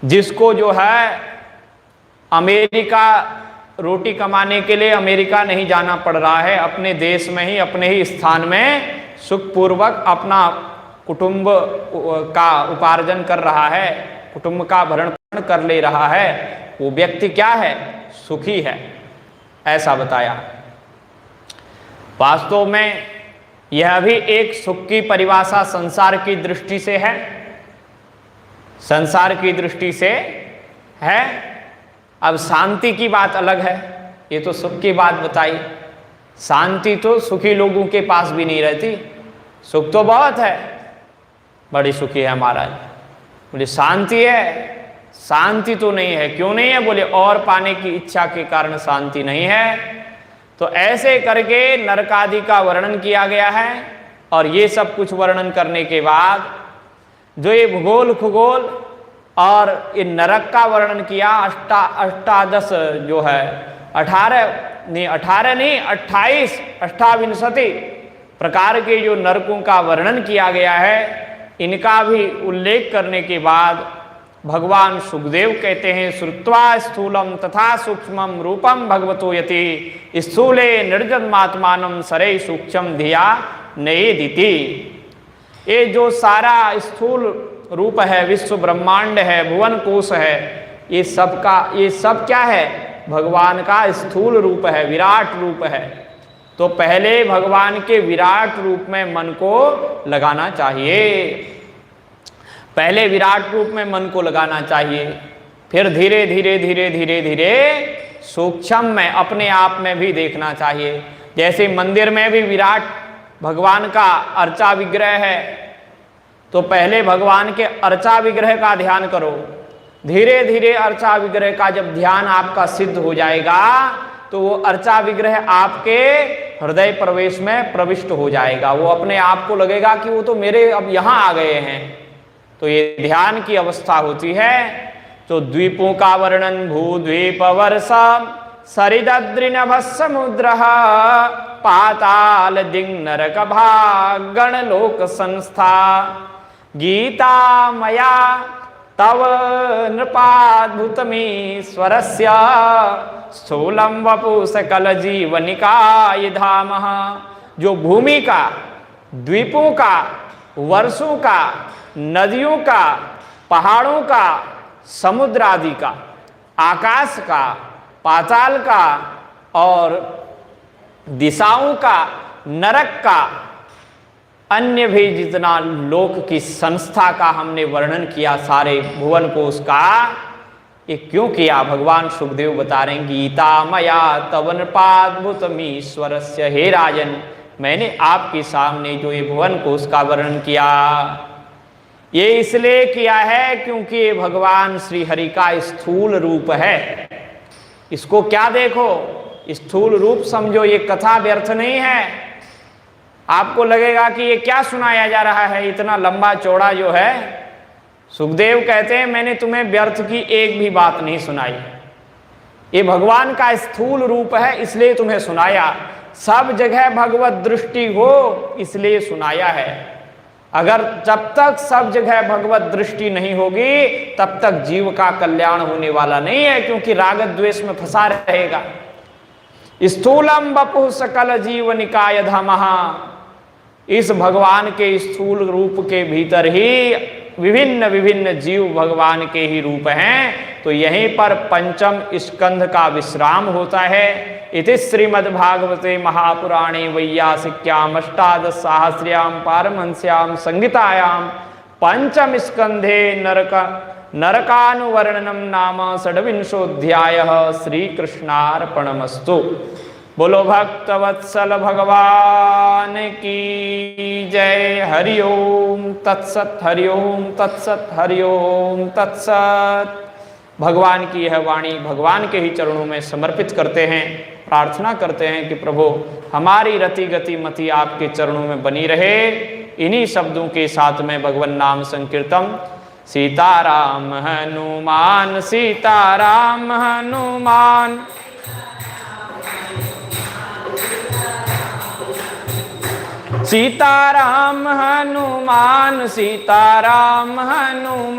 जिसको जो है अमेरिका रोटी कमाने के लिए अमेरिका नहीं जाना पड़ रहा है, अपने देश में ही अपने ही स्थान में सुखपूर्वक अपना कुटुंब का उपार्जन कर रहा है, कुटुंब का भरण पोषण कर ले रहा है, वो व्यक्ति क्या है? सुखी है, ऐसा बताया। वास्तव में यह भी एक सुख की परिभाषा संसार की दृष्टि से है, संसार की दृष्टि से है। अब शांति की बात अलग है, ये तो सुख की बात बताई। शांति तो सुखी लोगों के पास भी नहीं रहती, सुख तो बहुत है, बड़ी सुखी है महाराज। बोले शांति है, शांति तो नहीं है। क्यों नहीं है? बोले और पाने की इच्छा के कारण शांति नहीं है। तो ऐसे करके नरक आदि का वर्णन किया गया है। और ये सब कुछ वर्णन करने के बाद जो ये भूगोल खगोल और ये नरक का वर्णन किया, अष्टादश जो है 28 प्रकार के जो नरकों का वर्णन किया गया है, इनका भी उल्लेख करने के बाद भगवान सुखदेव कहते हैं, श्रुत्वा स्थूलम तथा सूक्ष्मम रूपम भगवतो यति स्थूले निर्जन्मात्मानं सरे सूक्ष्म धिया नयेदिति। ये जो सारा स्थूल रूप है, विश्व ब्रह्मांड है, भुवन कोश है, ये सब क्या है? भगवान का स्थूल रूप है, विराट रूप है। तो पहले भगवान के विराट रूप में मन को लगाना चाहिए, पहले विराट रूप में मन को लगाना चाहिए, फिर धीरे धीरे धीरे धीरे धीरे सूक्ष्म में अपने आप में भी देखना चाहिए। जैसे मंदिर में भी विराट भगवान का अर्चा विग्रह है, तो पहले भगवान के अर्चा विग्रह का ध्यान करो। धीरे धीरे अर्चा विग्रह का जब ध्यान आपका सिद्ध हो जाएगा, तो वो अर्चा विग्रह आपके हृदय प्रवेश में प्रविष्ट हो जाएगा। वो अपने आप को लगेगा कि वो तो मेरे अब यहाँ आ गए हैं। तो ये ध्यान की अवस्था होती है। तो द्वीपों का वर्णन, भूद्वीप वर्ष सरिदद्रिनभ समुद्र पाताल दिंग नरक भाग गण लोक संस्था गीता मया तव नृपाद्भुतमीश्वरस्य स्थूलम वपु सकल जीवनिकाय धाम। जो भूमि का, द्वीपों का, वर्षों का, नदियों का, पहाड़ों का, समुद्र आदि का, आकाश का, पाताल का और दिशाओं का, नरक का, अन्य भी जितना लोक की संस्था का हमने वर्णन किया, सारे भुवन को उसका, ये क्यों किया? भगवान सुखदेव बता रहे हैं, गीता मया तव नृपाद्भुतमीश्वरस्य। हे राजन, मैंने आपके सामने जो ये भुवन को उसका वर्णन किया, ये इसलिए किया है क्योंकि ये भगवान श्री हरि का स्थूल रूप है। इसको क्या देखो, स्थूल रूप समझो, ये कथा व्यर्थ नहीं है। आपको लगेगा कि ये क्या सुनाया जा रहा है, इतना लंबा चौड़ा जो है। सुखदेव कहते हैं, मैंने तुम्हें व्यर्थ की एक भी बात नहीं सुनाई। ये भगवान का स्थूल रूप है, इसलिए तुम्हें सुनाया। सब जगह भगवत दृष्टि हो, इसलिए सुनाया है। अगर जब तक सब जगह भगवत दृष्टि नहीं होगी, तब तक जीव का कल्याण होने वाला नहीं है, क्योंकि राग द्वेष में फंसा रहेगा। स्थूलम वपुः सकल जीवनिकाय धामः। इस भगवान के स्थूल रूप के भीतर ही विभिन्न विभिन्न जीव भगवान के ही रूप हैं। तो यहीं पर पंचम स्कंध का विश्राम होता है। इति श्रीमद्भागवते महापुराणे वैयासिक्याम अष्टादश सहस्र्याम पारमहंस्याम संहितायां पंचम स्कंधे नरकानुवर्णनम नाम षड्विंशोऽध्यायः। श्रीकृष्णार्पणमस्तु। बोलो भक्तवत्सल भगवान की जय। हरि ओम तत्सत, हरि ओम तत्सत, हरि ओम तत्सत। भगवान की यह वाणी भगवान के ही चरणों में समर्पित करते हैं। प्रार्थना करते हैं कि प्रभु हमारी रति गति मति आपके चरणों में बनी रहे। इन्हीं शब्दों के साथ में भगवान नाम संकीर्तन। सीताराम हनुमान, सीताराम हनुमान, सीताराम हनुमान, सीताराम हनुमान।